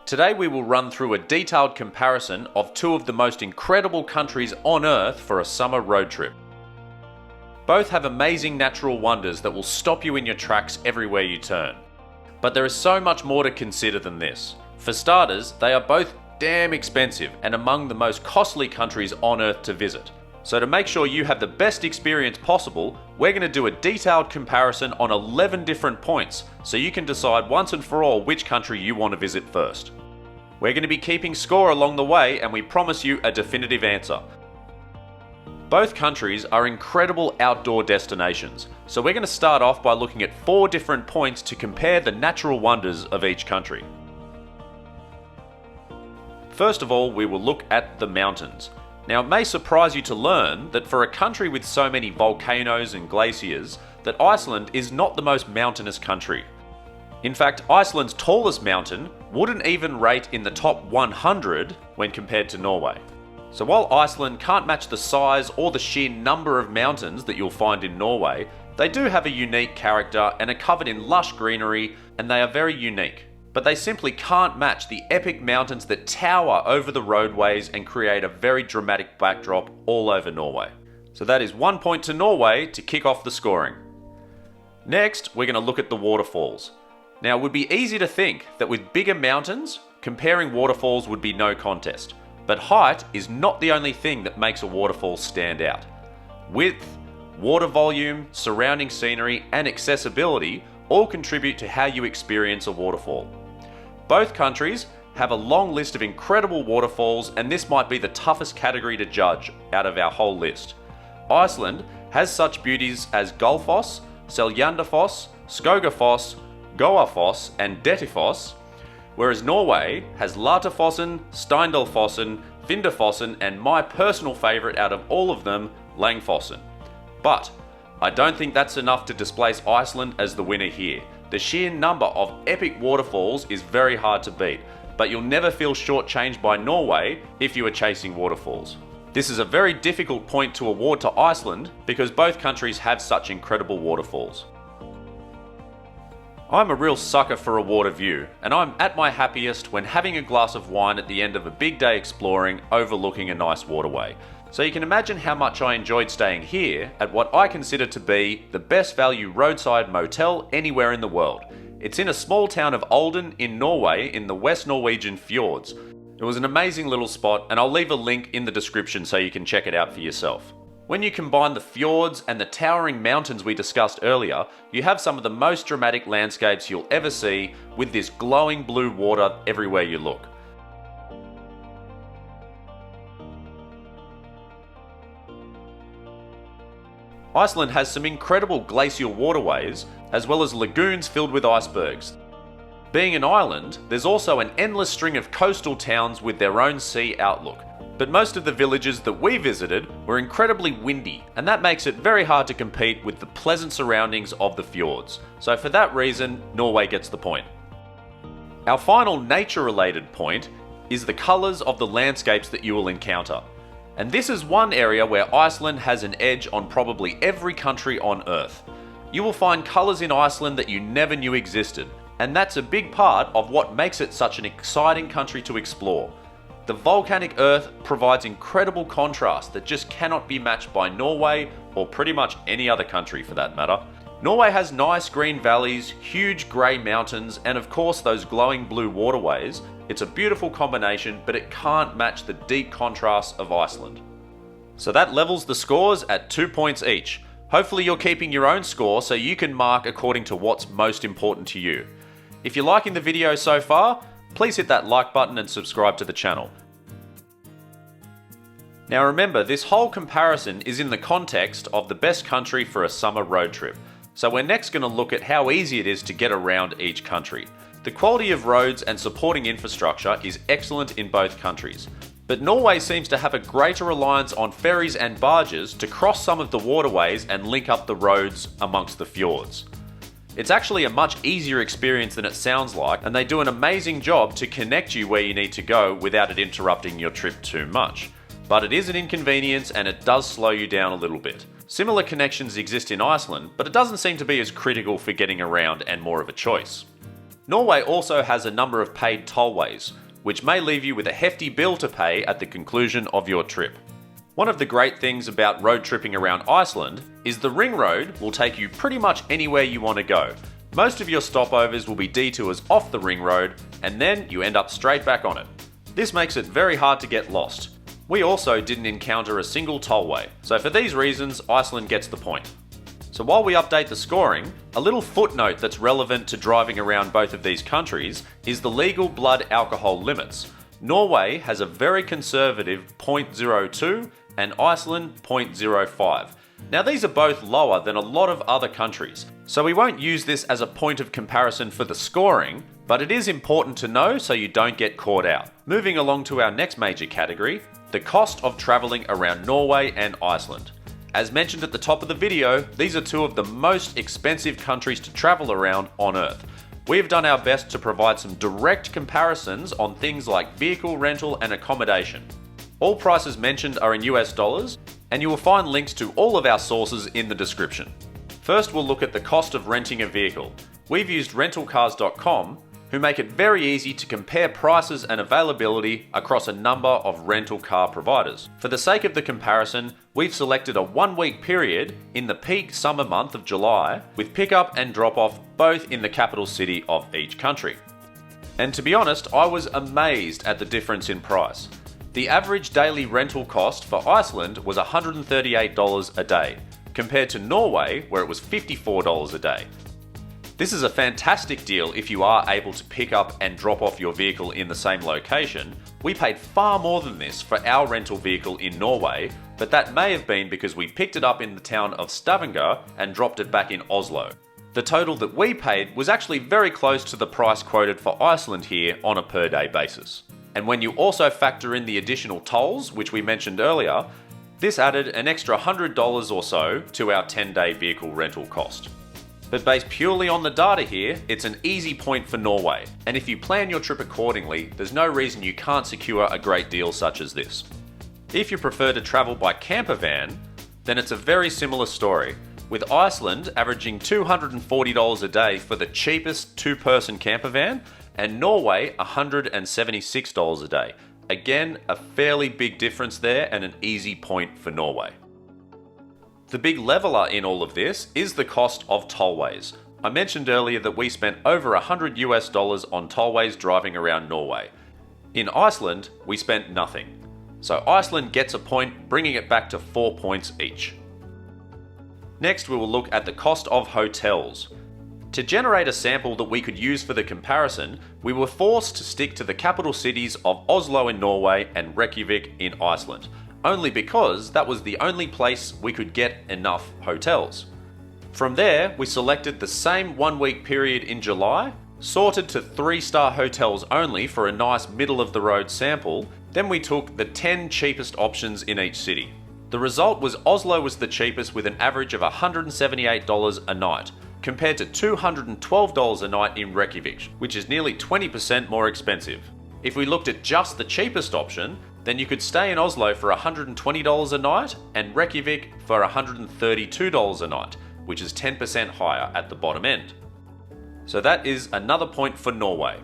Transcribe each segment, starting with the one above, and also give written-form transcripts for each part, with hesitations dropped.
Today we will run through a detailed comparison of two of the most incredible countries on Earth for a summer road trip. Both have amazing natural wonders that will stop you in your tracks everywhere you turn. But there is so much more to consider than this. For starters, they are both damn expensive and among the most costly countries on Earth to visit. So to make sure you have the best experience possible, we're going to do a detailed comparison on 11 different points so you can decide once and for all which country you want to visit first. We're going to be keeping score along the way and we promise you a definitive answer. Both countries are incredible outdoor destinations, so we're going to start off by looking at 4 different points to compare the natural wonders of each country. First of all, we will look at the mountains. Now, it may surprise you to learn that for a country with so many volcanoes and glaciers, that Iceland is not the most mountainous country. In fact, Iceland's tallest mountain wouldn't even rate in the top 100 when compared to Norway. So while Iceland can't match the size or the sheer number of mountains that you'll find in Norway, they do have a unique character and are covered in lush greenery, and they are very unique. But they simply can't match the epic mountains that tower over the roadways and create a very dramatic backdrop all over Norway. So that is 1 point to Norway to kick off the scoring. Next, we're going to look at the waterfalls. Now, it would be easy to think that with bigger mountains, comparing waterfalls would be no contest. But height is not the only thing that makes a waterfall stand out. Width, water volume, surrounding scenery, and accessibility all contribute to how you experience a waterfall. Both countries have a long list of incredible waterfalls, and this might be the toughest category to judge out of our whole list. Iceland has such beauties as Gullfoss, Seljandafoss, Skogafoss, Goafoss, and Dettifoss, whereas Norway has Latafossen, Steindalfossen, Vindafossen, and my personal favourite out of all of them, Langfossen. But I don't think that's enough to displace Iceland as the winner here. The sheer number of epic waterfalls is very hard to beat, but you'll never feel shortchanged by Norway if you are chasing waterfalls. This is a very difficult point to award to Iceland because both countries have such incredible waterfalls. I'm a real sucker for a water view, and I'm at my happiest when having a glass of wine at the end of a big day exploring overlooking a nice waterway. So you can imagine how much I enjoyed staying here at what I consider to be the best value roadside motel anywhere in the world. It's in a small town of Olden in Norway in the West Norwegian fjords. It was an amazing little spot, and I'll leave a link in the description so you can check it out for yourself. When you combine the fjords and the towering mountains we discussed earlier, you have some of the most dramatic landscapes you'll ever see with this glowing blue water everywhere you look. Iceland has some incredible glacial waterways, as well as lagoons filled with icebergs. Being an island, there's also an endless string of coastal towns with their own sea outlook. But most of the villages that we visited were incredibly windy, and that makes it very hard to compete with the pleasant surroundings of the fjords. So for that reason, Norway gets the point. Our final nature-related point is the colours of the landscapes that you will encounter. And this is one area where Iceland has an edge on probably every country on Earth. You will find colours in Iceland that you never knew existed, and that's a big part of what makes it such an exciting country to explore. The volcanic earth provides incredible contrast that just cannot be matched by Norway or pretty much any other country for that matter. Norway has nice green valleys, huge grey mountains, and of course those glowing blue waterways. It's a beautiful combination, but it can't match the deep contrast of Iceland. So that levels the scores at 2 points each. Hopefully you're keeping your own score so you can mark according to what's most important to you. If you're liking the video so far, please hit that like button and subscribe to the channel. Now remember, this whole comparison is in the context of the best country for a summer road trip. So we're next going to look at how easy it is to get around each country. The quality of roads and supporting infrastructure is excellent in both countries. But Norway seems to have a greater reliance on ferries and barges to cross some of the waterways and link up the roads amongst the fjords. It's actually a much easier experience than it sounds like, and they do an amazing job to connect you where you need to go without it interrupting your trip too much. But it is an inconvenience and it does slow you down a little bit. Similar connections exist in Iceland, but it doesn't seem to be as critical for getting around and more of a choice. Norway also has a number of paid tollways, which may leave you with a hefty bill to pay at the conclusion of your trip. One of the great things about road tripping around Iceland is the ring road will take you pretty much anywhere you want to go. Most of your stopovers will be detours off the ring road, and then you end up straight back on it. This makes it very hard to get lost. We also didn't encounter a single tollway, so for these reasons, Iceland gets the point. So while we update the scoring, a little footnote that's relevant to driving around both of these countries is the legal blood alcohol limits. Norway has a very conservative 0.02 and Iceland 0.05. Now these are both lower than a lot of other countries, so we won't use this as a point of comparison for the scoring, but it is important to know so you don't get caught out. Moving along to our next major category, the cost of travelling around Norway and Iceland. As mentioned at the top of the video, these are two of the most expensive countries to travel around on Earth. We have done our best to provide some direct comparisons on things like vehicle rental and accommodation. All prices mentioned are in US dollars, and you will find links to all of our sources in the description. First, we'll look at the cost of renting a vehicle. We've used rentalcars.com, who make it very easy to compare prices and availability across a number of rental car providers. For the sake of the comparison, we've selected a 1-week period in the peak summer month of July, with pickup and drop-off both in the capital city of each country. And to be honest, I was amazed at the difference in price. The average daily rental cost for Iceland was $138 a day, compared to Norway, where it was $54 a day. This is a fantastic deal if you are able to pick up and drop off your vehicle in the same location. We paid far more than this for our rental vehicle in Norway, but that may have been because we picked it up in the town of Stavanger and dropped it back in Oslo. The total that we paid was actually very close to the price quoted for Iceland here on a per day basis. And when you also factor in the additional tolls, which we mentioned earlier, this added an extra $100 or so to our 10-day vehicle rental cost. But based purely on the data here, it's an easy point for Norway, and if you plan your trip accordingly, there's no reason you can't secure a great deal such as this. If you prefer to travel by camper van, then it's a very similar story, with Iceland averaging $240 a day for the cheapest two-person camper van, and Norway $176 a day. Again, a fairly big difference there and an easy point for Norway. The big leveler in all of this is the cost of tollways. I mentioned earlier that we spent over $100 US on tollways driving around Norway. In Iceland, we spent nothing. So Iceland gets a point, bringing it back to 4 points each. Next, we will look at the cost of hotels. To generate a sample that we could use for the comparison, we were forced to stick to the capital cities of Oslo in Norway and Reykjavik in Iceland, only because that was the only place we could get enough hotels. From there, we selected the same 1-week period in July, sorted to 3-star hotels only for a nice middle-of-the-road sample, then we took the 10 cheapest options in each city. The result was Oslo was the cheapest with an average of $178 a night, compared to $212 a night in Reykjavik, which is nearly 20% more expensive. If we looked at just the cheapest option, then you could stay in Oslo for $120 a night and Reykjavik for $132 a night, which is 10% higher at the bottom end. So that is another point for Norway.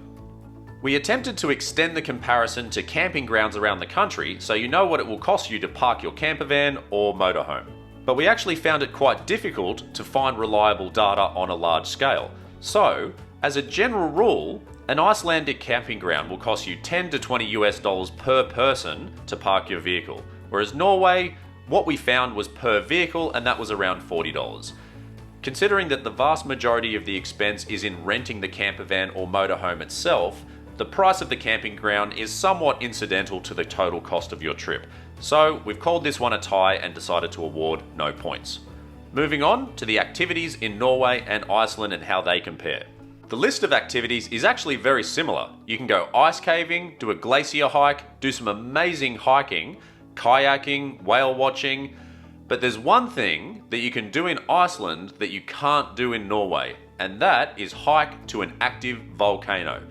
We attempted to extend the comparison to camping grounds around the country so you know what it will cost you to park your camper van or motorhome. But we actually found it quite difficult to find reliable data on a large scale. So, as a general rule, an Icelandic camping ground will cost you $10 to $20 US per person to park your vehicle, whereas Norway, what we found was per vehicle, and that was around $40. Considering that the vast majority of the expense is in renting the camper van or motorhome itself, the price of the camping ground is somewhat incidental to the total cost of your trip. So we've called this one a tie and decided to award no points. Moving on to the activities in Norway and Iceland and how they compare. The list of activities is actually very similar. You can go ice caving, do a glacier hike, do some amazing hiking, kayaking, whale watching, but there's one thing that you can do in Iceland that you can't do in Norway, and that is hike to an active volcano.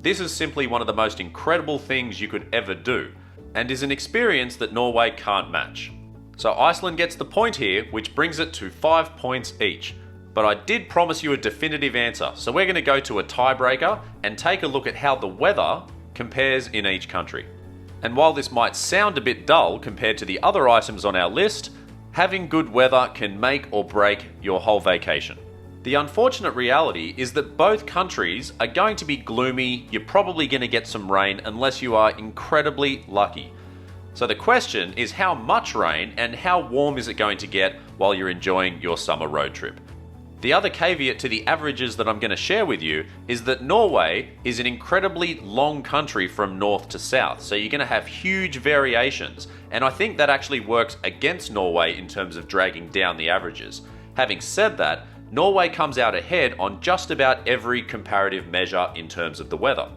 This is simply one of the most incredible things you could ever do, and is an experience that Norway can't match. So Iceland gets the point here, which brings it to 5 points each. but I did promise you a definitive answer, so we're going to go to a tiebreaker and take a look at how the weather compares in each country. And while this might sound a bit dull compared to the other items on our list, having good weather can make or break your whole vacation. The unfortunate reality is that both countries are going to be gloomy. You're probably going to get some rain unless you are incredibly lucky. So the question is, how much rain and how warm is it going to get while you're enjoying your summer road trip? The other caveat to the averages that I'm going to share with you is that Norway is an incredibly long country from north to south, so you're going to have huge variations, and I think that actually works against Norway in terms of dragging down the averages. Having said that, Norway comes out ahead on just about every comparative measure in terms of the weather.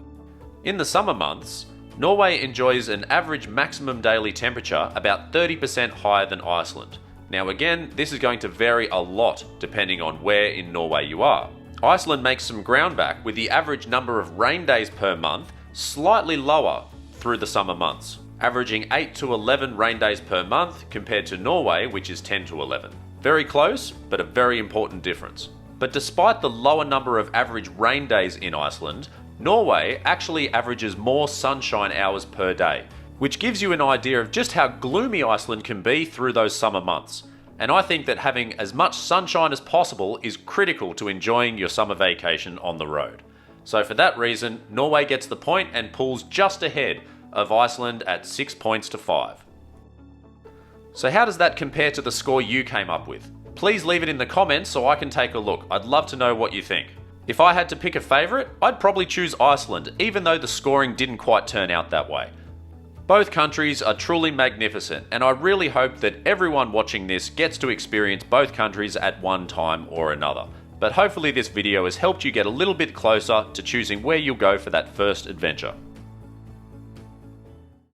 In the summer months, Norway enjoys an average maximum daily temperature about 30% higher than Iceland. Now again, this is going to vary a lot depending on where in Norway you are. Iceland makes some ground back with the average number of rain days per month slightly lower through the summer months, averaging 8 to 11 rain days per month compared to Norway, which is 10 to 11. Very close, but a very important difference. But despite the lower number of average rain days in Iceland, Norway actually averages more sunshine hours per day, which gives you an idea of just how gloomy Iceland can be through those summer months. And I think that having as much sunshine as possible is critical to enjoying your summer vacation on the road. So for that reason, Norway gets the point and pulls just ahead of Iceland at 6 points to 5. So how does that compare to the score you came up with? Please leave it in the comments so I can take a look. I'd love to know what you think. If I had to pick a favourite, I'd probably choose Iceland, even though the scoring didn't quite turn out that way. Both countries are truly magnificent, and I really hope that everyone watching this gets to experience both countries at one time or another. But hopefully this video has helped you get a little bit closer to choosing where you'll go for that first adventure.